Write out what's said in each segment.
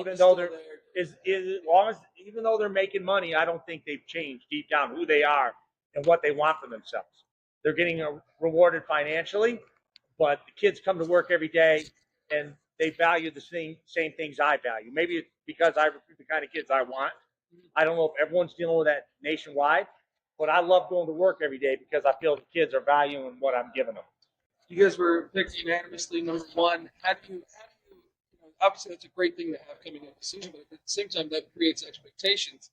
even though they're as long as even though they're making money, I don't think they've changed deep down who they are and what they want for themselves. They're getting rewarded financially, but the kids come to work every day and they value the same things I value. Maybe it's because I recruit the kind of kids I want. I don't know if everyone's dealing with that nationwide, but I love going to work every day because I feel the kids are valuing what I'm giving them. You guys were picked unanimously number one. How do you obviously that's a great thing to have coming into the season, but at the same time that creates expectations.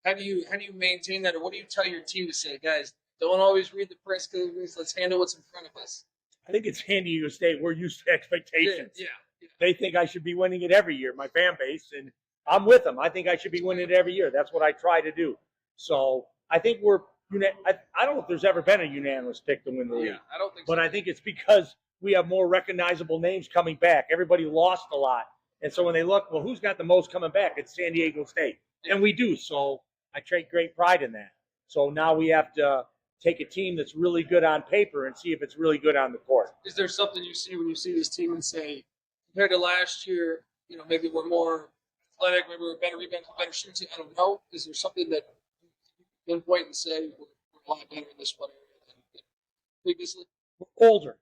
How do you maintain that, or what do you tell your team to say, guys? Don't always read the press clippings. Let's handle what's in front of us. I think it's San Diego State. We're used to expectations. Yeah. They think I should be winning it every year, my fan base, and I'm with them. I think I should be winning it every year. That's what I try to do. So I think I don't know if there's ever been a unanimous pick to win the league. Yeah, I don't think so. But so. I think it's because we have more recognizable names coming back. Everybody lost a lot. And so when they look, well, who's got the most coming back? It's San Diego State. And we do. So I take great pride in that. So now we have to take a team that's really good on paper and see if it's really good on the court. Is there something you see when you see this team and say, compared to last year, maybe we're more athletic, maybe we're better rebounds, better shooting? I don't know. Is there something that you pinpoint and say we're a lot better in this one area than previously? We're older.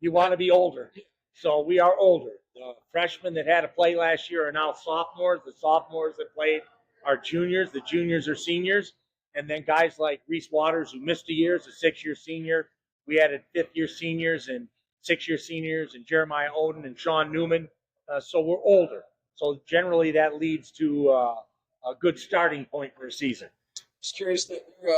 You want to be older. So we are older. The freshmen that had to play last year are now sophomores. The sophomores that played are juniors. The juniors are seniors. And then guys like Reese Waters, who missed a year, is a 6-year senior. We added 5th-year seniors and 6-year seniors, and Jeremiah Oden and Sean Newman. So we're older. So generally that leads to a good starting point for a season. Just curious that you're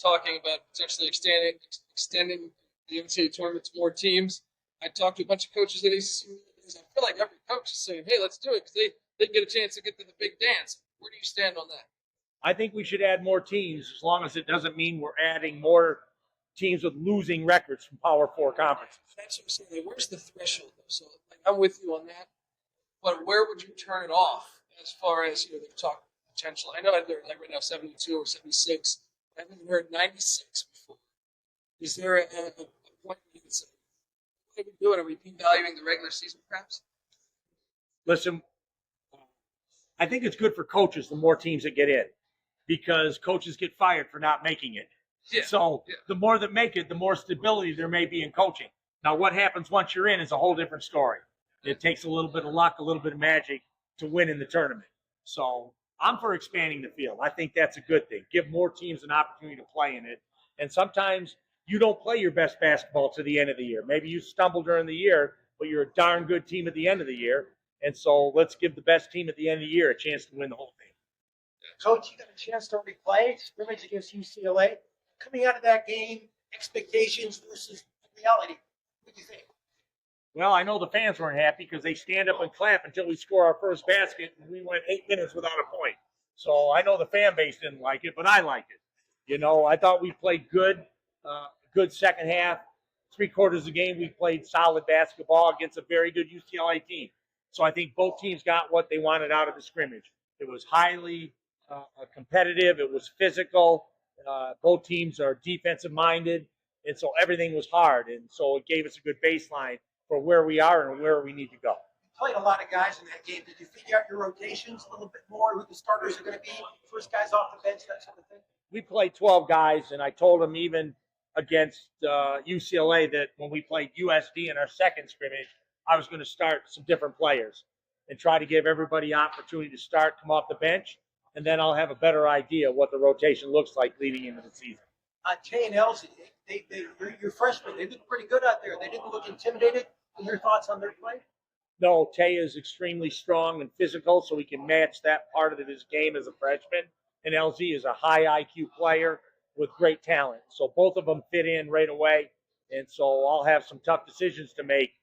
talking about potentially extending the NCAA tournament to more teams. I talked to a bunch of coaches at ACC. I feel like every coach is saying, hey, let's do it because they get a chance to get to the big dance. Where do you stand on that? I think we should add more teams as long as it doesn't mean we're adding more teams with losing records from Power 4 conferences. That's what I'm saying. Where's the threshold, though? So I'm with you on that. But where would you turn it off as far as they're talking potential? I know they're like right now 72 or 76. I haven't heard 96 before. Is there a point where you can say, what are we doing? Are we devaluing the regular season, perhaps? Listen, I think it's good for coaches the more teams that get in because coaches get fired for not making it. Yeah. So the more that make it, the more stability there may be in coaching. Now, what happens once you're in is a whole different story. It takes a little bit of luck, a little bit of magic to win in the tournament. So I'm for expanding the field. I think that's a good thing. Give more teams an opportunity to play in it. And sometimes you don't play your best basketball to the end of the year. Maybe you stumble during the year, but you're a darn good team at the end of the year. And so let's give the best team at the end of the year a chance to win the whole thing. Coach, you got a chance to replay scrimmage against UCLA. Coming out of that game, expectations versus reality. What do you think? Well, I know the fans weren't happy because they stand up and clap until we score our first basket, and we went 8 minutes without a point. So I know the fan base didn't like it, but I liked it. I thought we played good second half. 3/4 of the game, we played solid basketball against a very good UCLA team. So I think both teams got what they wanted out of the scrimmage. It was highly competitive. It was physical. Both teams are defensive-minded, and so everything was hard. And so it gave us a good baseline for where we are and where we need to go. You played a lot of guys in that game. Did you figure out your rotations a little bit more, who the starters are going to be, first guys off the bench, that sort of thing? We played 12 guys, and I told them even against UCLA that when we played USD in our second scrimmage, I was going to start some different players and try to give everybody opportunity to start, come off the bench, and then I'll have a better idea what the rotation looks like leading into the season. Tay and Elsie, you're freshmen. They look pretty good out there. They didn't look intimidated. What are your thoughts on their play? No, Tay is extremely strong and physical, so he can match that part of his game as a freshman. And LZ is a high IQ player with great talent. So both of them fit in right away. And so I'll have some tough decisions to make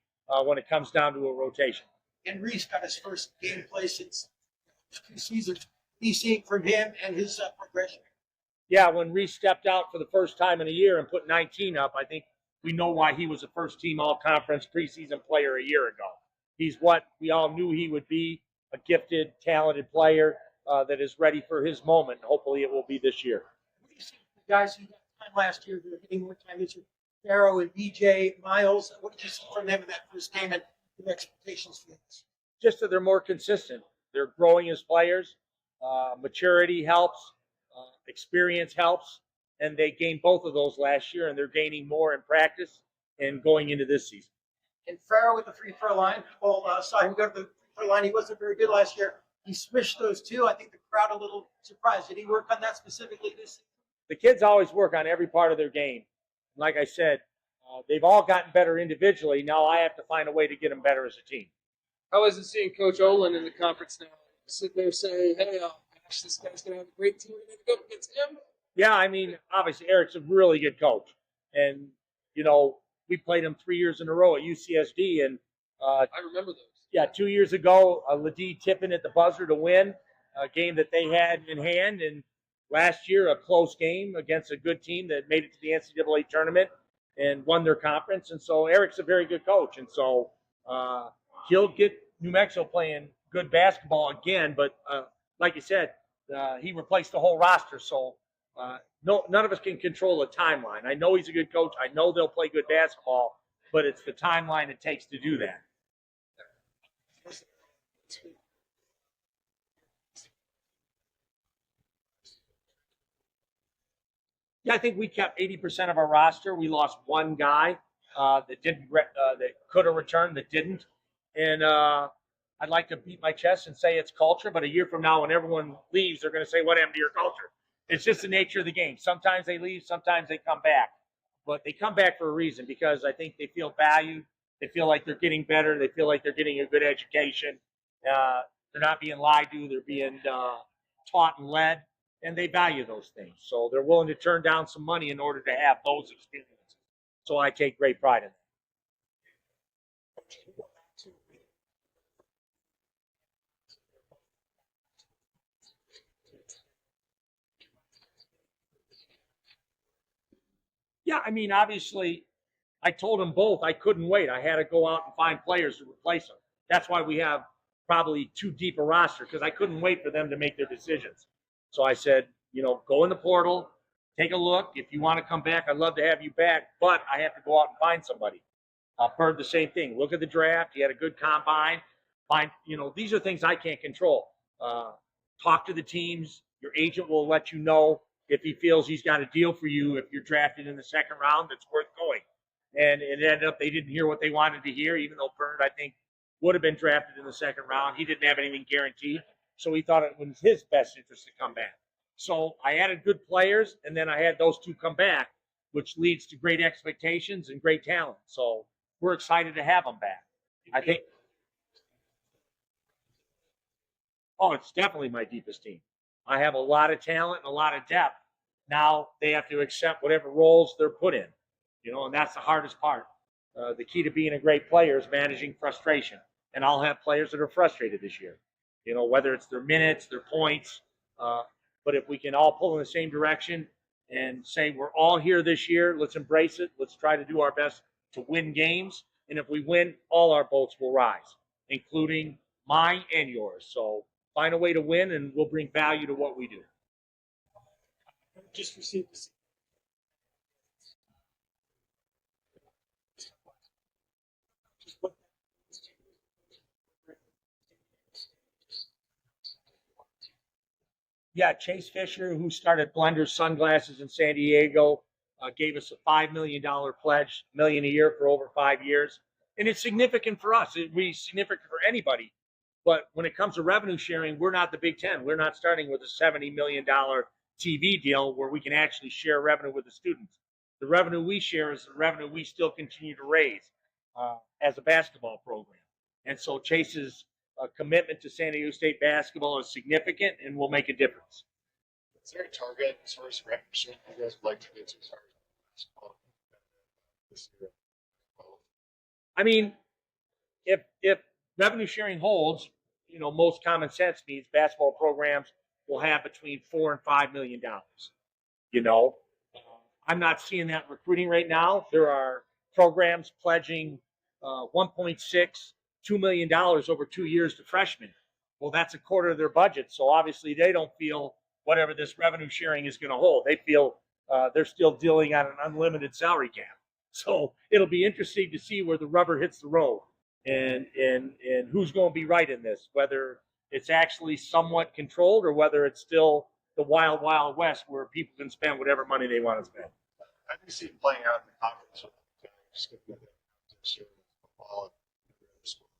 when it comes down to a rotation. And Reese got his first game play since 2 seasons. He's seeing from him and his progression. Yeah, when Reese stepped out for the first time in a year and put 19 up, I think we know why he was a first-team all-conference preseason player a year ago. He's what we all knew he would be, a gifted, talented player that is ready for his moment. Hopefully it will be this year. What do you see from the guys who got time last year who are getting more time this year? Farrow and BJ, Miles, what did you see from them in that first game and your expectations for this? Just that they're more consistent. They're growing as players. Maturity helps. Experience helps. And they gained both of those last year, and they're gaining more in practice and going into this season. And Farrell with the free throw line. People saw him go to the free throw line. He wasn't very good last year. He swished those two. I think the crowd a little surprised. Did he work on that specifically this season? The kids always work on every part of their game. Like I said, they've all gotten better individually. Now I have to find a way to get them better as a team. How is it seeing Coach Olin in the conference now? Sit there saying, hey, gosh, this guy's going to have a great team. We're going to go against him. Yeah, I mean, obviously Eric's a really good coach. And, you know, we played him 3 years in a row at UCSD. And I remember those. yeah, 2 years ago, Ladie tipping at the buzzer to win a game that they had in hand. And last year, a close game against a good team that made it to the NCAA tournament and won their conference. And so Eric's a very good coach. And so he'll get New Mexico playing good basketball again. But like you said, he replaced the whole roster. So none of us can control the timeline. I know he's a good coach. I know they'll play good basketball, but it's the timeline it takes to do that. Yeah, I think we kept 80% of our roster. We lost one guy that could have returned that didn't. And I'd like to beat my chest and say it's culture, but a year from now when everyone leaves, they're going to say, what happened to your culture? It's just the nature of the game. Sometimes they leave, sometimes they come back. But they come back for a reason because I think they feel valued. They feel like they're getting better. They feel like they're getting a good education. They're not being lied to. They're being taught and led. And they value those things. So they're willing to turn down some money in order to have those experiences. So I take great pride in that. Yeah, I mean, obviously, I told them both I couldn't wait. I had to go out and find players to replace them. That's why we have probably too deep a roster, because I couldn't wait for them to make their decisions. So I said, you know, go in the portal, take a look. If you want to come back, I'd love to have you back, but I have to go out and find somebody. Bird, the same thing. Look at the draft. He had a good combine. These are things I can't control. Talk to the teams. Your agent will let you know if he feels he's got a deal for you if you're drafted in the second round that's worth going. And it ended up they didn't hear what they wanted to hear, even though Bird, I think, would have been drafted in the second round. He didn't have anything guaranteed, so he thought it was his best interest to come back. So I added good players, and then I had those two come back, which leads to great expectations and great talent. So we're excited to have them back. I think, it's definitely my deepest team. I have a lot of talent and a lot of depth. Now they have to accept whatever roles they're put in, and that's the hardest part. The key to being a great player is managing frustration. And I'll have players that are frustrated this year, whether it's their minutes, their points. But if we can all pull in the same direction and say we're all here this year, let's embrace it. Let's try to do our best to win games. And if we win, all our boats will rise, including mine and yours. So find a way to win, and we'll bring value to what we do. Just received this. Yeah, Chase Fisher, who started Blender Sunglasses in San Diego, gave us a $5 million pledge, $1 million a year for over 5 years. And it's significant for us. It'd be significant for anybody. But when it comes to revenue sharing, we're not the Big Ten. We're not starting with a $70 million TV deal where we can actually share revenue with the students. The revenue we share is the revenue we still continue to raise as a basketball program. And so Chase's commitment to San Diego State basketball is significant and will make a difference. Is there a target as far as revenue sharing you guys would like to get to start basketball this year? I mean, if revenue sharing holds, most common sense means basketball programs will have between $4 and $5 million. I'm not seeing that recruiting right now. There are programs pledging $1.6, $2 million over 2 years to freshmen. Well, that's a quarter of their budget. So obviously they don't feel whatever this revenue sharing is going to hold. They feel they're still dealing on an unlimited salary cap. So it'll be interesting to see where the rubber hits the road and who's going to be right in this, whether it's actually somewhat controlled, or whether it's still the wild, wild west where people can spend whatever money they want to spend. I do see it playing out in the conference. So just gonna get that this year with football and the other sport.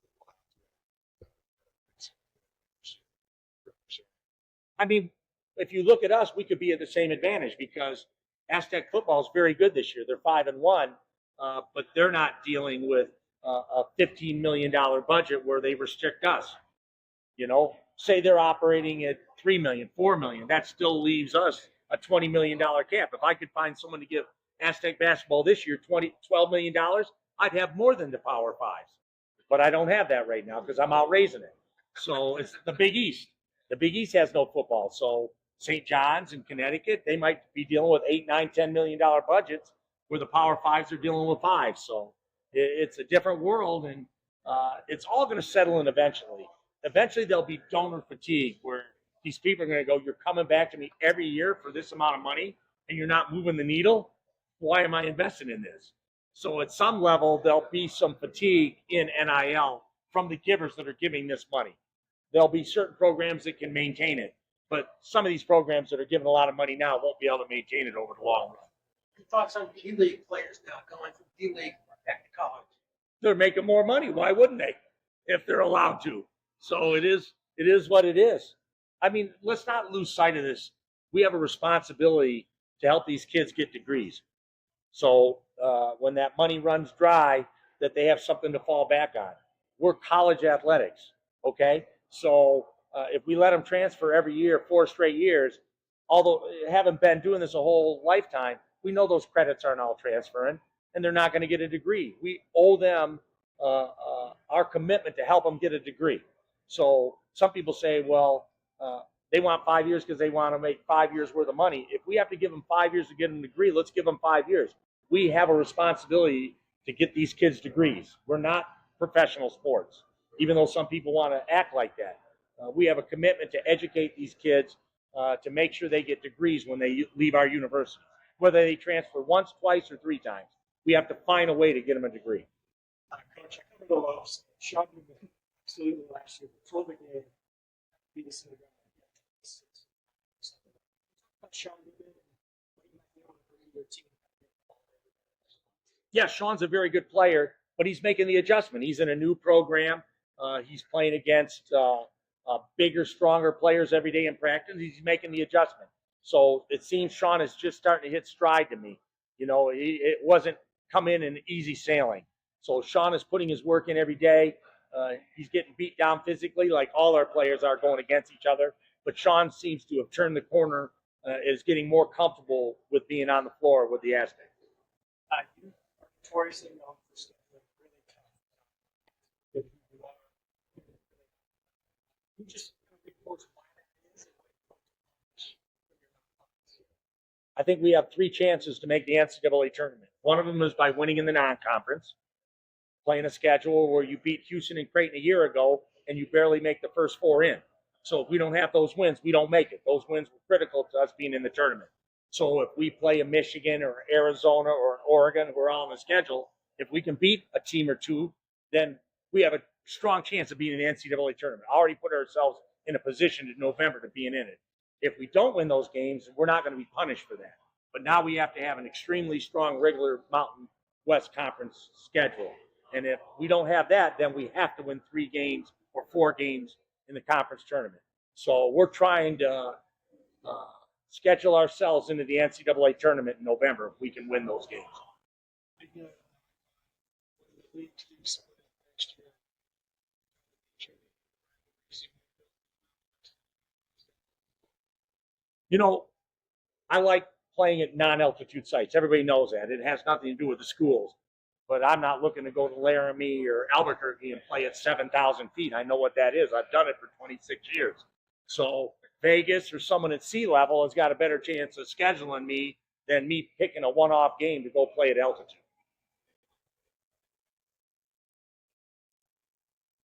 I mean, if you look at us, we could be at the same advantage because Aztec football is very good this year. They're 5-1, but they're not dealing with a $15 million budget where they restrict us. You know, say they're operating at $3 million, $4 million. That still leaves us a $20 million cap. If I could find someone to give Aztec basketball this year $12 million, I'd have more than the Power Fives. But I don't have that right now because I'm out raising it. So it's the Big East. The Big East has no football. So St. John's in Connecticut, they might be dealing with $8, $9, $10 million budgets where the Power Fives are dealing with 5. So it's a different world, and it's all going to settle in eventually. Eventually, there'll be donor fatigue where these people are going to go, you're coming back to me every year for this amount of money, and you're not moving the needle. Why am I investing in this? So at some level, there'll be some fatigue in NIL from the givers that are giving this money. There'll be certain programs that can maintain it, but some of these programs that are giving a lot of money now won't be able to maintain it over the long run. Your thoughts on D-League players now going from D-League back to college? They're making more money. Why wouldn't they if they're allowed to? So it is what it is. I mean, let's not lose sight of this. We have a responsibility to help these kids get degrees. So when that money runs dry, that they have something to fall back on. We're college athletics, okay? So if we let them transfer every year, 4 straight years, although haven't been doing this a whole lifetime, we know those credits aren't all transferring, and they're not going to get a degree. We owe them our commitment to help them get a degree. So some people say, well, they want 5 years because they want to make 5 years worth of money. If we have to give them 5 years to get them a degree, let's give them 5 years. We have a responsibility to get these kids degrees. We're not professional sports, even though some people want to act like that. We have a commitment to educate these kids to make sure they get degrees when they leave our university, whether they transfer once, twice, or 3 times. We have to find a way to get them a degree. Coach, I covered the Lows. Sean Newman, absolutely last year, before the game, beat us in the ground. Sean Newman, what you might be able to bring to your team. Yeah, Sean's a very good player, but he's making the adjustment. He's in a new program. He's playing against bigger, stronger players every day in practice. He's making the adjustment. So it seems Sean is just starting to hit stride to me. You know, it wasn't come in easy sailing. So Sean is putting his work in every day. He's getting beat down physically like all our players are going against each other. But Sean seems to have turned the corner, is getting more comfortable with being on the floor with the Aztecs. You are notoriously known for stepping really tough. You just reports why that is. I think we have 3 chances to make the NCAA tournament. One of them is by winning in the non-conference, playing a schedule where you beat Houston and Creighton a year ago and you barely make the first 4 in. So if we don't have those wins, we don't make it. Those wins were critical to us being in the tournament. So if we play a Michigan or Arizona or Oregon, we're all on the schedule. If we can beat a team or 2, then we have a strong chance of being in the NCAA tournament. Already put ourselves in a position in November to being in it. If we don't win those games, we're not going to be punished for that. But now we have to have an extremely strong regular Mountain West Conference schedule. And if we don't have that, then we have to win 3 games or 4 games in the conference tournament. So we're trying to schedule ourselves into the NCAA tournament in November if we can win those games. You know, I like playing at non-altitude sites. Everybody knows that. It has nothing to do with the schools. But I'm not looking to go to Laramie or Albuquerque and play at 7,000 feet. I know what that is. I've done it for 26 years. So Vegas or someone at sea level has got a better chance of scheduling me than me picking a one-off game to go play at altitude.